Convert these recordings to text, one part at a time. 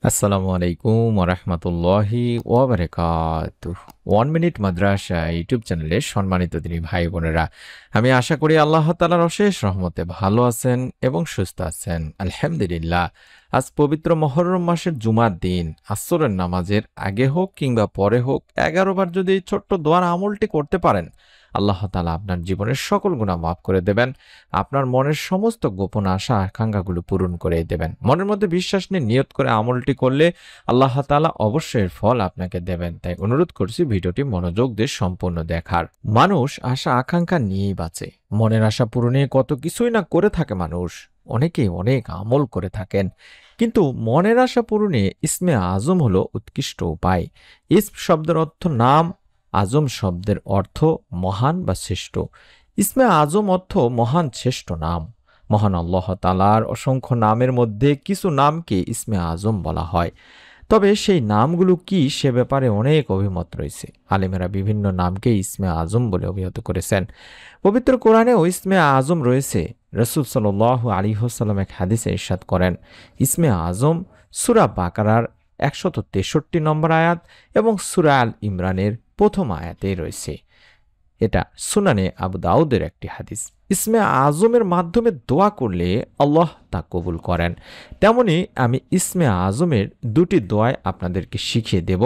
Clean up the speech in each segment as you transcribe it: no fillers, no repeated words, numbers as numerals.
আসসালামু আলাইকুম ওরহমতুল্লাহি ওয়াবারাকাতুহ। 1 মিনিট মাদ্রাসা ইউটিউব চ্যানেলে সম্মানিত দিনী ভাই বোনেরা, আমি আশা করি আল্লাহ তাআলার অশেষ রহমতে ভালো আছেন এবং সুস্থ আছেন। আলহামদুলিল্লাহ। আজ পবিত্র মুহররম মাসের জুমার দিন, আসরের নামাজের আগে হোক কিংবা পরে হোক 11 বার যদি এই ছোট্ট দোয়ার আমলটি করতে পারেন, আল্লাহ তাআলা আপনার জীবনের সকল গুনাহ মাফ করে দেবেন। আপনার মনের সমস্ত গোপন আশা আকাঙ্ক্ষাগুলো পূরণ করে দেবেন। মনের মধ্যে বিশ্বাস নিয়ে নিয়ত করে আমলটি করলে আল্লাহ তাআলা অবশ্যই এর ফল আপনাকে দেবেন। তাই অনুরোধ করছি ভিডিওটি মনোযোগ দিয়ে সম্পূর্ণ দেখার। মানুষ আশা আকাঙ্ক্ষা নিয়েই বাঁচে। মনের আশা পূরণে কত কিছুই না করে থাকে মানুষ। অনেকেই অনেক আমল করে থাকেন, কিন্তু মনের আশা পূরণে ইসমে আজম হলো উৎকৃষ্ট উপায়। ইসম শব্দের অর্থ নাম, আজম শব্দের অর্থ মহান বা শ্রেষ্ঠ। ইসমে আজম অর্থ মহান শ্রেষ্ঠ নাম। মহান আল্লাহ তাআলার অসংখ্য নামের মধ্যে কিছু নামকে ইসমে আজম বলা হয়। তবে সেই নামগুলো কি সে ব্যাপারে অনেক অভিমত রয়েছে। আলেমেরা বিভিন্ন নামকে ইসমে আজম বলে অভিহিত করেছেন। পবিত্র কোরআনেও ইসমে আজম রয়েছে। রাসূল সাল্লাল্লাহু আলাইহি ওয়াসাল্লাম এক হাদিসে ইরশাদ করেন, ইসমে আজম সূরা বাকারার 163 নম্বর আয়াত এবং সূরা আল ইমরানের প্রথম আয়াতে রয়েছে। এটা সুনানে আবু দাউদের একটি হাদিস। ইসমে আজমের মাধ্যমে দোয়া করলে আল্লাহ তা কবুল করেন। তেমনি আমি ইসমে আজমের দুটি দোয়ায় আপনাদেরকে শিখিয়ে দেব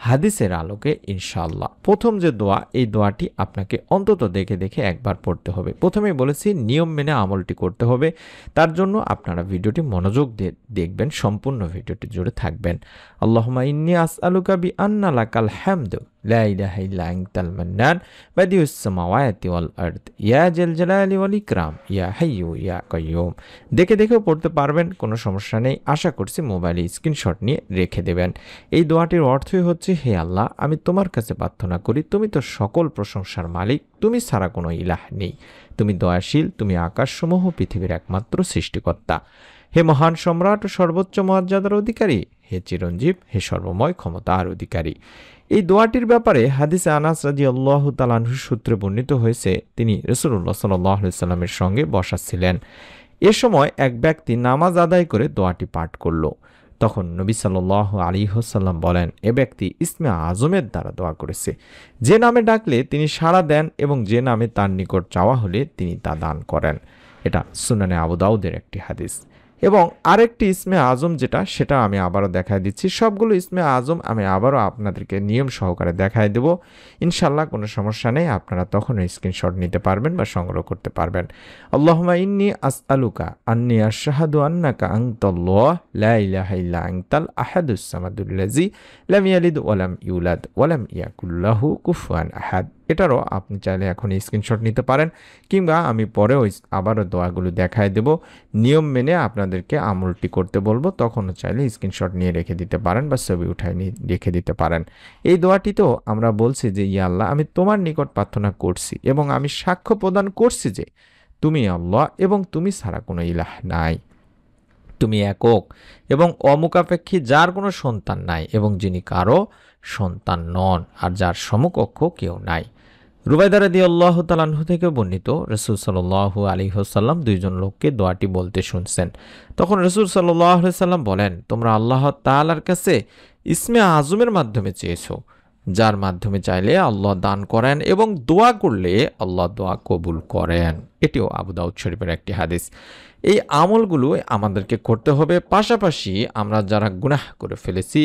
হাদিসের আলোকে ইনশাআল্লাহ। প্রথম যে দোয়া, এই দোয়াটি আপনাকে অন্তত দেখে দেখে একবার পড়তে হবে। প্রথমেই বলেছি নিয়ম মেনে আমলটি করতে হবে। তার জন্য আপনারা ভিডিওটি মনোযোগ দিয়ে দেখবেন, সম্পূর্ণ ভিডিওটি জুড়ে থাকবেন। আল্লাহুম্মা ইন্নী আসআলুকা বিআন্না লাকাল হামদু লা ইলাহা ইল্লা আনতাল মান্নান বাদিউস সামাওয়াতি ওয়াল আরদ ইয়া জাল জালালি ওয়াল ইকরাম ইয়া হাইয়্যু ইয়া কাইয়্যুম। দেখে দেখেও পড়তে পারবেন, কোনো সমস্যা নেই। আশা করছি মোবাইলে স্ক্রিনশট নিয়ে রেখে দেবেন। এই দোয়াটির অর্থই হচ্ছে, হে আল্লাহ, আমি তোমার কাছে প্রার্থনা করি, তুমি তো সকল প্রশংসার মালিক, তুমি ছাড়া কোনো ইলাহ নেই। তুমি দয়াশীল, তুমি আকাশসমূহ পৃথিবীর একমাত্র সৃষ্টিকর্তা। হে মহান সম্রাট ও সর্বোচ্চ মর্যাদার অধিকারী, হে চিরঞ্জীব, হে সর্বময় ক্ষমতার অধিকারী। এই দোয়াটির ব্যাপারে হাদিসে আনাস রাদিয়াল্লাহু তাআলা আনহু সূত্রে বর্ণিত হয়েছে, তিনি রাসূলুল্লাহ সাল্লাল্লাহু আলাইহি সাল্লামের সঙ্গে বসা ছিলেন। এ সময় এক ব্যক্তি নামাজ আদায় করে দোয়াটি পাঠ করল। তখন নবী সাল্লাল্লাহু আলাইহি ওয়াসাল্লাম বলেন, এ ব্যক্তি ইসমে আজমের দ্বারা দোয়া করেছে। যে নামে ডাকলে তিনি সাড়া দেন এবং যে নামে তার নিকট চাওয়া হলে তিনি তা দান করেন। এটা সুনানে আবু দাউদের একটি হাদিস। এবং আরেকটি ইসমে আজম সেটা আমি আবারও দেখায় দিচ্ছি। সবগুলো ইসমে আজম আমি আবারও আপনাদেরকে নিয়ম সহকারে দেখায় দেব। ইনশাল্লাহ কোনো সমস্যা নেই, আপনারা তখন স্ক্রিনশট নিতে পারবেন বা সংগ্রহ করতে পারবেন। আল্লাহুম্মা ইন্নী আসআলুকা আন্নী আশহাদু আন্নাকা আনতাল্লাহ লা ইলাহা ইল্লা আনতাল আহাদুস সামাদুল্লাযী লাম ইয়ালিদ ওয়া লাম ইউলাদ ওয়া লাম ইয়াকুল লাহু কুফুয়ান আহাদ। এটারও আপনি চাইলে এখন স্ক্রিনশট নিতে পারেন, কিংবা আমি পরেও আবারও দোয়াগুলো দেখায় দেব। নিয়ম মেনে আপনাদেরকে আমলটি করতে বলবো, তখনও চাইলে স্ক্রিনশট নিয়ে রেখে দিতে পারেন বা ছবি উঠায় নিয়ে রেখে দিতে পারেন। এই দোয়াটিতেও আমরা বলছি যে, ইয়া আল্লাহ, আমি তোমার নিকট প্রার্থনা করছি এবং আমি সাক্ষ্য প্রদান করছি যে তুমি আল্লাহ এবং তুমি ছাড়া কোনো ইলাহ নাই। তুমি একক এবং অমুখাপেক্ষী, যার কোনো সন্তান নাই এবং যিনি কারো সন্তান নন, আর যার সমকক্ষ কেউ নাই। রুবাইদা রাদিয়াল্লাহু তাআলা আনহু থেকে বর্ণিত, রাসূল সাল্লাল্লাহু আলাইহি ওয়াসাল্লাম দুইজন লোককে দোয়াটি বলতে শুনছেন। তখন রাসূল সাল্লাল্লাহু আলাইহি ওয়াসাল্লাম বলেন, তোমরা আল্লাহ তাআলার কাছে ইসমে আজমের মাধ্যমে চেয়েছো, যার মাধ্যমে চাইলে আল্লাহ দান করেন এবং দোয়া করলে আল্লাহ দোয়া কবুল করেন। এটিও আবু দাউদ শরীফের একটি হাদিস। এই আমলগুলো আমাদেরকে করতে হবে। পাশাপাশি আমরা যারা গুনাহ করে ফেলেছি,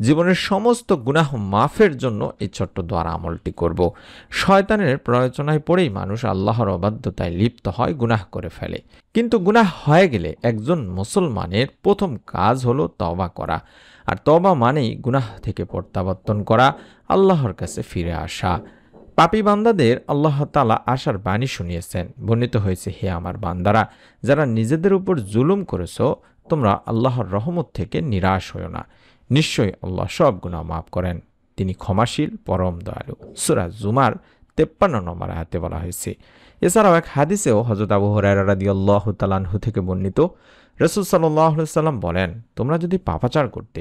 জীবনের সমস্ত গুনাহ মাফের জন্য এই ছোট্ট দোয়ার আমলটি করব। শয়তানের প্ররোচনায় পড়েই মানুষ আল্লাহর অবাধ্যতায় লিপ্ত হয়, গুনাহ করে ফেলে। কিন্তু গুনাহ হয়ে গেলে একজন মুসলমানের প্রথম কাজ হলো তওবা করা। আর তওবা মানেই গুনাহ থেকে প্রত্যাবর্তন করা, আল্লাহর কাছে ফিরে আসা। পাপী বান্দাদের আল্লাহ তাআলা আশার বাণী শুনিয়েছেন। বর্ণিত হয়েছে, হে আমার বান্দারা, যারা নিজেদের উপর জুলুম করেছো, তোমরা আল্লাহর রহমত থেকে নিরাশ হও না। নিশ্চয়ই আল্লাহ সব গুনাহ মাফ করেন, তিনি ক্ষমাশীল, পরম দয়ালু। সূরা জুমার 53 নম্বর আয়াতে বলা হয়েছে। এছাড়াও এক হাদিসেও হযরত আবু হুরায়রা রাদিয়াল্লাহু তাআলা আনহু থেকে বর্ণিত, রাসূল সাল্লাল্লাহু আলাইহি সাল্লাম বলেন, তোমরা যদি পাপাচার করতে,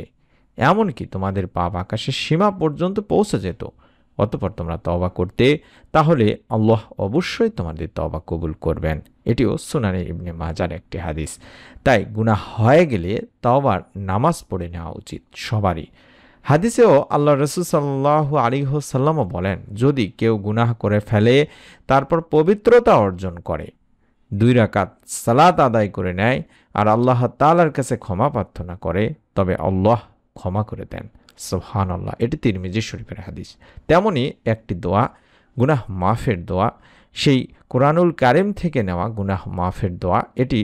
এমনকি তোমাদের পাপ আকাশের সীমা পর্যন্ত পৌঁছে যেত, অতঃপর তোমরা তওবা করতে, তাহলে আল্লাহ অবশ্যই তোমাদের তওবা কবুল করবেন। এটিও সুনানে ইবনে মাজার একটি হাদিস। তাই গুনাহ হয়ে গেলে তওবার নামাজ পড়ে নেওয়া উচিত সবারই। হাদিসেও আল্লাহ রসুল সাল্লাল্লাহু আলাইহি ওয়াসাল্লামও বলেন, যদি কেউ গুনাহ করে ফেলে তারপর পবিত্রতা অর্জন করে, 2 রাকাত সালাত আদায় করে নেয় আর আল্লাহ তাআলার কাছে ক্ষমা প্রার্থনা করে, তবে আল্লাহ ক্ষমা করে দেন। সুবহানাল্লাহ। এটি তিরমিজি শরীফের হাদিস। তেমনি একটি দোয়া, গুনাহ মাফের দোয়া, সেই কোরআনুল কারিম থেকে নেওয়া গুনাহ মাফের দোয়া, এটি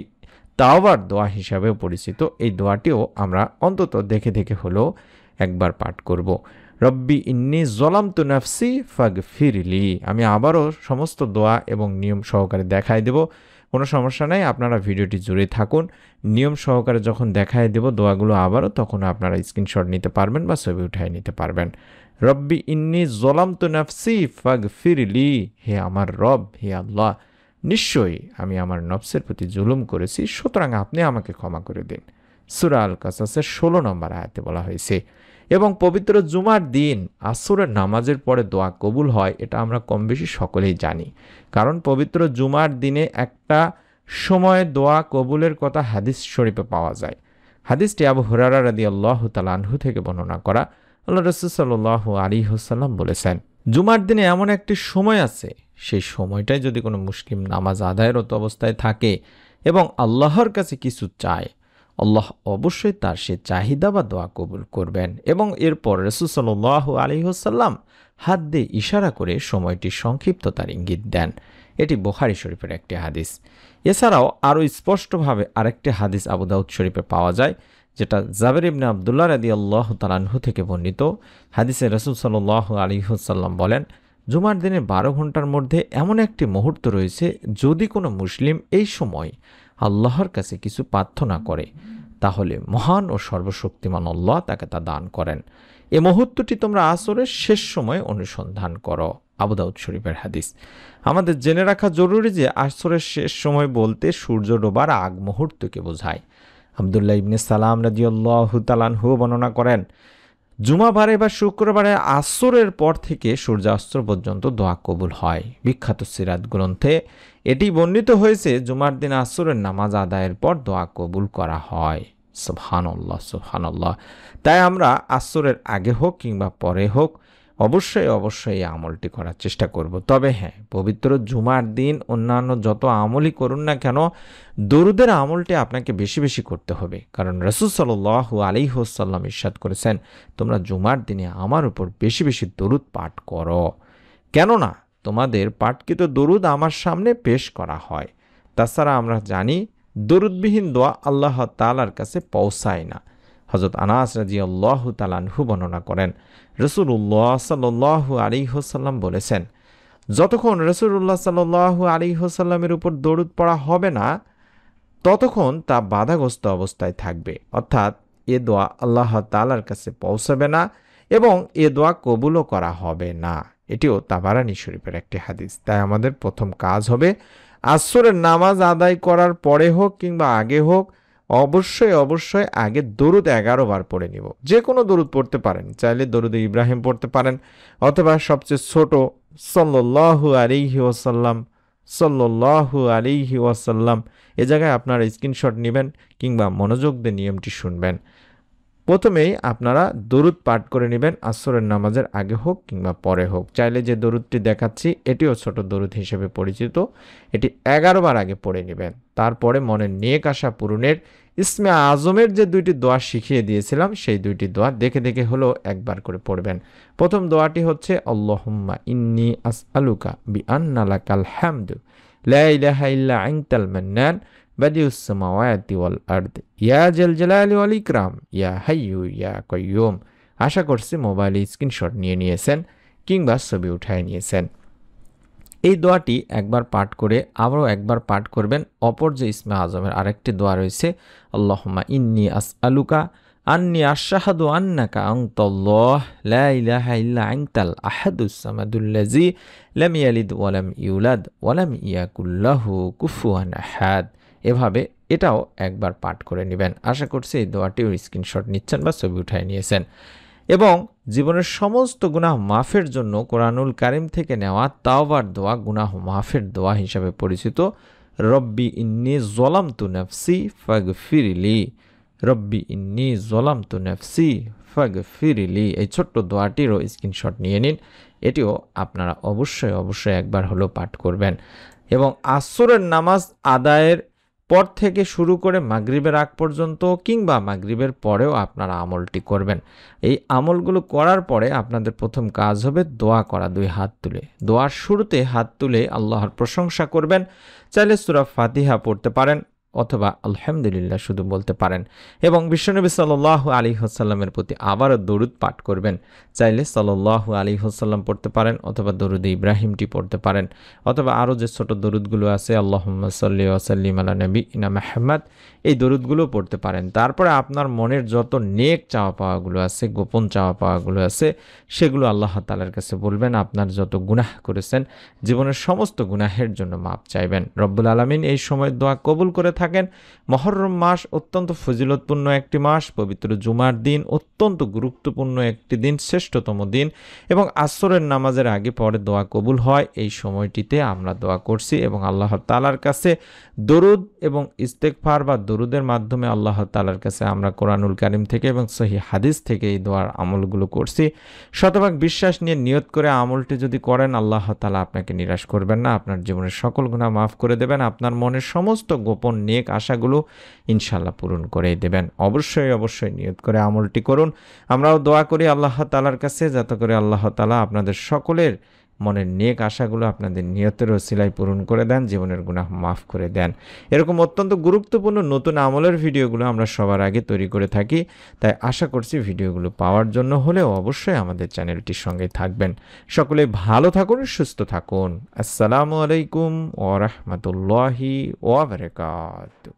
তাওবার দোয়া হিসাবেও পরিচিত। এই দোয়াটিও আমরা অন্তত দেখে দেখে হলেও একবার পাঠ করব। রব্বি ইন্নী যলামতু নাফসি ফাগফিরলি। আমি আবারও সমস্ত দোয়া এবং নিয়ম সহকারে দেখায় দেব, কোনো সমস্যা নাই, আপনারা ভিডিওটি জুড়ে থাকুন। নিয়ম সহকারে যখন দেখায় দেব দোয়াগুলো আবারও, তখন আপনারা স্ক্রিনশট নিতে পারবেন বা ছবি উঠায় নিতে পারবেন। রব্বি ইন্নী যলামতু নাফসি ফাগফিরলি। হে আমার রব, হে আল্লাহ, নিশ্চয়ই আমি আমার নফসের প্রতি জুলুম করেছি, সুতরাং আপনি আমাকে ক্ষমা করে দিন। সূরা আল কাসাসের 16 নম্বর আয়াতে বলা হয়েছে। এবং পবিত্র জুমার দিন আসরের নামাজের পরে দোয়া কবুল হয়, এটা আমরা কম বেশি সকলেই জানি। কারণ পবিত্র জুমার দিনে একটা সময় দোয়া কবুলের কথা হাদিস শরীফে পাওয়া যায়। হাদিসটি আবু হুরায়রা রাদিয়াল্লাহু তাআলা আনহু থেকে বর্ণনা করা। আল্লাহ রাসূল সাল্লাল্লাহু আলাইহি ওয়াসাল্লাম বলেছেন, জুমার দিনে এমন একটি সময় আছে, সেই সময়টায় যদি কোনো মুসলিম নামাজ আদায়রত অবস্থায় থাকে এবং আল্লাহর কাছে কিছু চায়, আল্লাহ অবশ্যই তার সে চাহিদা বা দোয়া কবুল করবেন। এবং এরপর রাসূল সাল্লাল্লাহু আলাইহি ওয়াসাল্লাম হাত দিয়ে ইশারা করে সময়টি সংক্ষিপ্ততার ইঙ্গিত দেন। এটি বুখারী শরীফের একটি হাদিস। এছাড়াও আরও স্পষ্টভাবে আরেকটি হাদিস আবু দাউদ শরীফে পাওয়া যায়, যেটা জাবের ইবনে আব্দুল্লাহ রাদিয়াল্লাহু তাআলা আনহু থেকে বর্ণিত। হাদিসে রাসূল সাল্লাল্লাহু আলাইহি ওয়াসাল্লাম বলেন, জুমার দিনে 12 ঘন্টার মধ্যে এমন একটি মুহূর্ত রয়েছে, যদি কোনো মুসলিম এই সময় আল্লাহর কাছে কিছু প্রার্থনা করে, তাহলে মহান ও সর্বশক্তিমান আল্লাহ তাকে তা দান করেন। এই মুহূর্তটি তোমরা আসরের শেষ সময় অনুসন্ধান করো। আবু দাউদ শরীফের হাদিস। আমাদের জেনে রাখা জরুরি যে আসরের শেষ সময় বলতে সূর্য ডোবার আগ মুহূর্তকে বোঝায়। আব্দুল্লাহ ইবনে সালাম রাদিয়াল্লাহু তাআলা আনহু বর্ণনা করেন, জুমাবারে বা শুক্রবারে আসরের পর থেকে সূর্যাস্ত পর্যন্ত দোয়া কবুল হয়। বিখ্যাত সিরাত গ্রন্থে এটি বর্ণিত হয়েছে, জুমার দিন আসরের নামাজ আদায়ের পর দোয়া কবুল করা হয়। সুবহানাল্লাহ, সুবহানাল্লাহ। তাই আমরা আসরের আগে হোক কিংবা পরে হোক অবশ্যই এই আমলটি করার চেষ্টা করব। তবে হ্যাঁ, পবিত্র জুমার দিন অন্যান্য যত আমলই করুন না কেন, দরুদের আমলটি আপনাকে বেশি বেশি করতে হবে। কারণ রাসূল সাল্লাল্লাহু আলাইহি ওয়াসাল্লাম ইরশাদ করেছেন, তোমরা জুমার দিনে আমার উপর বেশি বেশি দরুদ পাঠ করো, কেননা তোমাদের পাঠকৃত দরুদ আমার সামনে পেশ করা হয়। তাছাড়া আমরা জানি দরুদবিহীন দোয়া আল্লাহ তাআলার কাছে পৌঁছায় না। হযরত আনাস রাদিয়াল্লাহু তাআলা আনহু বর্ণনা করেন, রাসূলুল্লাহ সাল্লাল্লাহু আলাইহি ওয়াসাল্লাম বলেছেন, যতক্ষণ রাসূলুল্লাহ সাল্লাল্লাহু আলাইহি ওয়াসাল্লামের উপর দরুদ পড়া হবে না, ততক্ষণ তা বাধাগ্রস্ত অবস্থায় থাকবে। অর্থাৎ এ দোয়া আল্লাহ তাআলার কাছে পৌঁছাবে না এবং এ দোয়া কবুলও করা হবে না। এটিও তাবারানী শরীফের একটি হাদিস। তাই আমাদের প্রথম কাজ হবে, আসরের নামাজ আদায় করার পরে হোক কিংবা আগে হোক, অবশ্যই আগে দরুদ 11 বার পড়ে নিব। যে কোনো দরুদ পড়তে পারেন, চাইলে দরুদে ইব্রাহিম পড়তে পারেন, অথবা সবচেয়ে ছোট সাল্লাল্লাহু আলাইহি ওয়াসাল্লাম, সাল্লাল্লাহু আলাইহি ওয়াসাল্লাম। এ জায়গায় আপনারা স্ক্রিনশট নেবেন কিংবা মনোযোগ দিয়ে নিয়মটি শুনবেন। প্রথমেই আপনারা দরুদ পাঠ করে নেবেন, আসরের নামাজের আগে হোক কিংবা পরে হোক। চাইলে যে দরুদটি দেখাচ্ছি এটিও ছোট দরুদ হিসেবে পরিচিত, এটি 11 বার আগে পড়ে নেবেন। তারপরে মনের নেক আশা পূরণের ইসমে আজমের যে 2টি দোয়া শিখিয়ে দিয়েছিলাম, সেই 2টি দোয়া দেখে দেখে হলেও একবার করে পড়বেন। প্রথম দোয়াটি হচ্ছে, আল্লাহুম্মা ইন্নী আসআলুকা বিআন্না লাকাল হামদু লা ইলাহা ইল্লা আনতাল মান্নান বাদিউস সামাওয়াতি ওয়াল আরদ ইয়া জাল জালালি ওয়াল ইকরাম ইয়া হাইয়্যু ইয়া কাইয়্যুম। আশা করছি মোবাইলে স্ক্রিনশট নিয়ে নিয়েছেন কিংবা ছবি উঠায় নিয়েছেন। এই দোয়াটি একবার পাঠ করে আবারও একবার পাঠ করবেন। অপর যে ইসমে আজমের আরেকটি দোয়া রয়েছে, আল্লাহুম্মা ইন্নী আসআলুকা আন্নী আশহাদু আন্নাকা আনতাল্লাহ লা ইলাহা ইল্লা আনতাল আহাদুস সামাদুল্লাযী লাম ইয়ালিদ ওয়া লাম ইউলাদ ওয়া লাম ইয়াকুল লাহু কুফুয়ান আহাদ। এভাবে এটাও একবার পাঠ করে নেবেন। আশা করছি এই দোয়াটিও স্ক্রিনশট নিচ্ছেন বা ছবি উঠায় নিয়েছেন। এবং জীবনের সমস্ত গুনাহ মাফের জন্য কোরআনুল কারিম থেকে নেওয়া তাওবার দোয়া গুনাহ মাফের দোয়া হিসাবে পরিচিত রব্বি ইন্নি যলামতু নাফসি ফাগফিরলি, রব্বি ইন্নি যলামতু নাফসি ফাগফিরলি, এই ছোট্ট দোয়াটিরও স্ক্রিনশট নিয়ে নিন। এটিও আপনারা অবশ্যই একবার হলেও পাঠ করবেন। এবং আসরের নামাজ আদায়ের পর থেকে শুরু করে মাগরিবের আগ পর্যন্ত কিংবা মাগরিবের পরেও আপনারা আমলটি করবেন। এই আমলগুলো করার পরে আপনাদের প্রথম কাজ হবে দোয়া করা, 2 হাত তুলে। দোয়ার শুরুতে হাত তুলে আল্লাহর প্রশংসা করবেন। চাইলে সূরা ফাতিহা পড়তে পারেন অথবা আলহামদুলিল্লাহ শুধু বলতে পারেন। এবং বিশ্বনবী সাল্লাল্লাহু আলাইহি ওয়াসাল্লামের প্রতি আবারও দরুদ পাঠ করবেন। চাইলে সাল্লাল্লাহু আলাইহি ওয়াসাল্লাম পড়তে পারেন অথবা দরুদে ইব্রাহিমটি পড়তে পারেন, অথবা আরও যে ছোট দরুদগুলো আছে আল্লাহুম্মা সাল্লি ওয়া সাল্লিম আলা নবিয়িনা মুহাম্মদ, এই দরুদগুলো পড়তে পারেন। তারপরে আপনার মনের যত নেক চাওয়া পাওয়াগুলো আছে, গোপন চাওয়া পাওয়াগুলো আছে, সেগুলো আল্লাহ তাআলার কাছে বলবেন। আপনার যত গুনাহ করেছেন, জীবনের সমস্ত গুনাহের জন্য মাপ চাইবেন। রব্বুল আলামিন এই সময় দোয়া কবুল করে থাকেন। মুহররম মাস অত্যন্ত ফজিলতপূর্ণ একটি মাস, পবিত্র জুমার দিন অত্যন্ত গুরুত্বপূর্ণ একটি দিন, শ্রেষ্ঠতম দিন, এবং আসরের নামাজের আগে পরে দোয়া কবুল হয়। এই সময়টিতে আমরা দোয়া করছি এবং আল্লাহ তাআলার কাছে দরুদ এবং ইস্তেগফার বা দরুদের মাধ্যমে আল্লাহ তাআলার কাছে আমরা কোরআনুল কারীম থেকে এবং সহিহ হাদিস থেকে এই দোয়ার আমলগুলো করছি। শতভাগ বিশ্বাস নিয়ে নিয়ত করে আমলটি যদি করেন, আল্লাহ তাআলা আপনাকে নিরাশ করবেন না, আপনার জীবনের সকল গুনাহ মাফ করে দেবেন, আপনার মনের সমস্ত গোপন নেক আশাগুলো ইনশাআল্লাহ পূরণ করে দেবেন। অবশ্যই নিয়ত করে আমলটি করুন। আমরাও দোয়া করি আল্লাহ তাআলার কাছে যাতে করে আল্লাহ তাআলা আপনাদের সকলের মনের নেক আশাগুলো আপনাদের নিয়তের ওসিলায় পূরণ করে দেন, জীবনের গুনাহ মাফ করে দেন। এরকম অত্যন্ত গুরুত্বপূর্ণ নতুন আমলের ভিডিওগুলো আমরা সবার আগে তৈরি করে থাকি। তাই আশা করছি ভিডিওগুলো পাওয়ার জন্য হলেও অবশ্যই আমাদের চ্যানেলটির সঙ্গে থাকবেন। সকলে ভালো থাকুন, সুস্থ থাকুন। আসসালামু আলাইকুম ওয়া রাহমাতুল্লাহি ওয়া বারাকাতুহু।